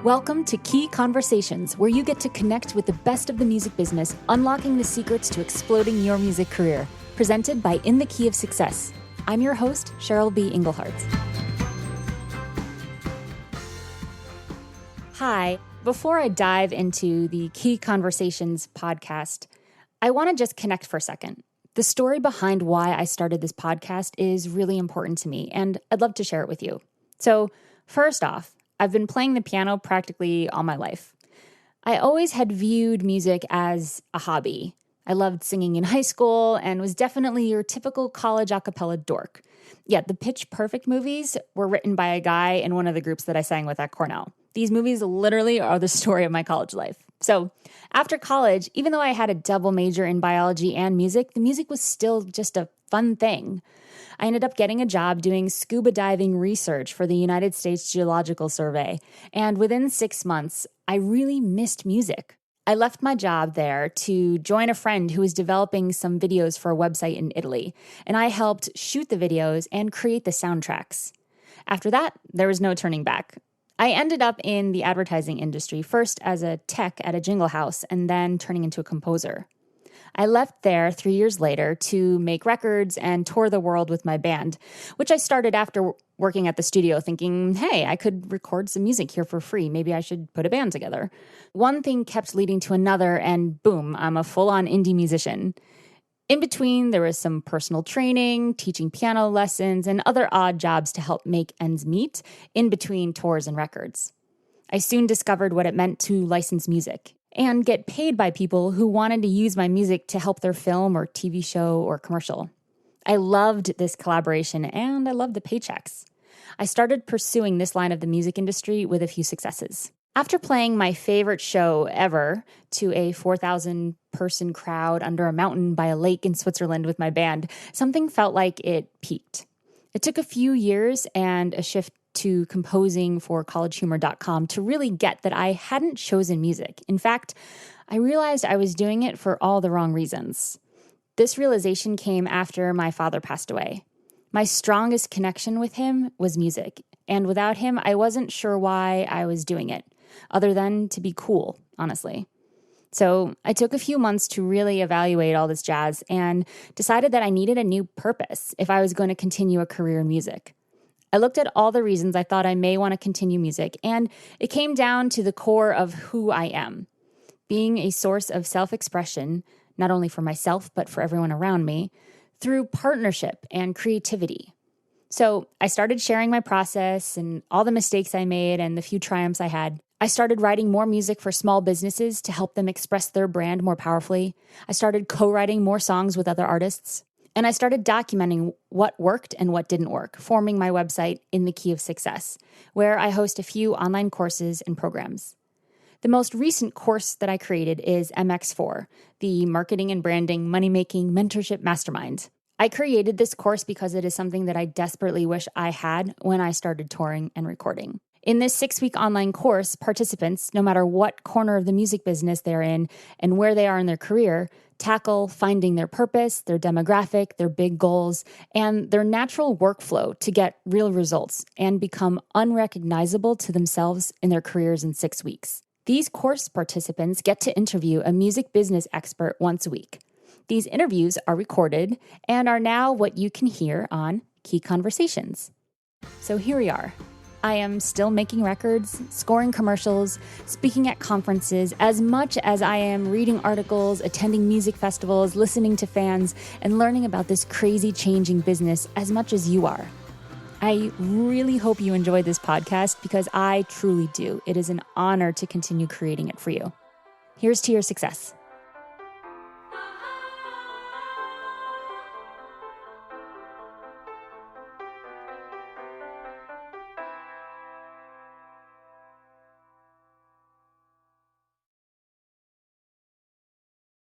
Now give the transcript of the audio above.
Welcome to Key Conversations, where you get to connect with the best of the music business, unlocking the secrets to exploding your music career. Presented by In the Key of Success. I'm your host, Cheryl B. Engelhardt. Hi. Before I dive into the Key Conversations podcast, I want to just connect for a second. The story behind why I started this podcast is really important to me, and I'd love to share it with you. So, first off, I've been playing the piano practically all my life. I always had viewed music as a hobby. I loved singing in high school and was definitely your typical college a cappella dork. Yeah, the Pitch Perfect movies were written by a guy in one of the groups that I sang with at Cornell. These movies literally are the story of my college life. So after college, even though I had a double major in biology and music, the music was still just a fun thing. I ended up getting a job doing scuba diving research for the United States Geological Survey, and within 6 months, I really missed music. I left my job there to join a friend who was developing some videos for a website in Italy, and I helped shoot the videos and create the soundtracks. After that, there was no turning back. I ended up in the advertising industry, first as a tech at a jingle house, and then turning into a composer. I left there 3 years later to make records and tour the world with my band, which I started after working at the studio thinking, hey, I could record some music here for free. Maybe I should put a band together. One thing kept leading to another, and boom, I'm a full-on indie musician. In between, there was some personal training, teaching piano lessons, and other odd jobs to help make ends meet in between tours and records. I soon discovered what it meant to license music and get paid by people who wanted to use my music to help their film or TV show or commercial. I loved this collaboration and I loved the paychecks. I started pursuing this line of the music industry with a few successes. After playing my favorite show ever to a 4,000-person crowd under a mountain by a lake in Switzerland with my band, something felt like it peaked. It took a few years and a shift to composing for collegehumor.com to really get that I hadn't chosen music. In fact, I realized I was doing it for all the wrong reasons. This realization came after my father passed away. My strongest connection with him was music, and without him, I wasn't sure why I was doing it, other than to be cool, honestly. So I took a few months to really evaluate all this jazz and decided that I needed a new purpose if I was going to continue a career in music. I looked at all the reasons I thought I may want to continue music, and it came down to the core of who I am. Being a source of self-expression, not only for myself, but for everyone around me, through partnership and creativity. So I started sharing my process and all the mistakes I made and the few triumphs I had. I started writing more music for small businesses to help them express their brand more powerfully. I started co-writing more songs with other artists. And I started documenting what worked and what didn't work, forming my website In the Key of Success, where I host a few online courses and programs. The most recent course that I created is MX4, the Marketing and Branding Money-Making Mentorship Mastermind. I created this course because it is something that I desperately wish I had when I started touring and recording. In this 6-week online course, participants, no matter what corner of the music business they're in and where they are in their career, tackle finding their purpose, their demographic, their big goals, and their natural workflow to get real results and become unrecognizable to themselves in their careers in 6 weeks. These course participants get to interview a music business expert once a week. These interviews are recorded and are now what you can hear on Key Conversations. So here we are. I am still making records, scoring commercials, speaking at conferences, as much as I am reading articles, attending music festivals, listening to fans, and learning about this crazy changing business as much as you are. I really hope you enjoyed this podcast because I truly do. It is an honor to continue creating it for you. Here's to your success.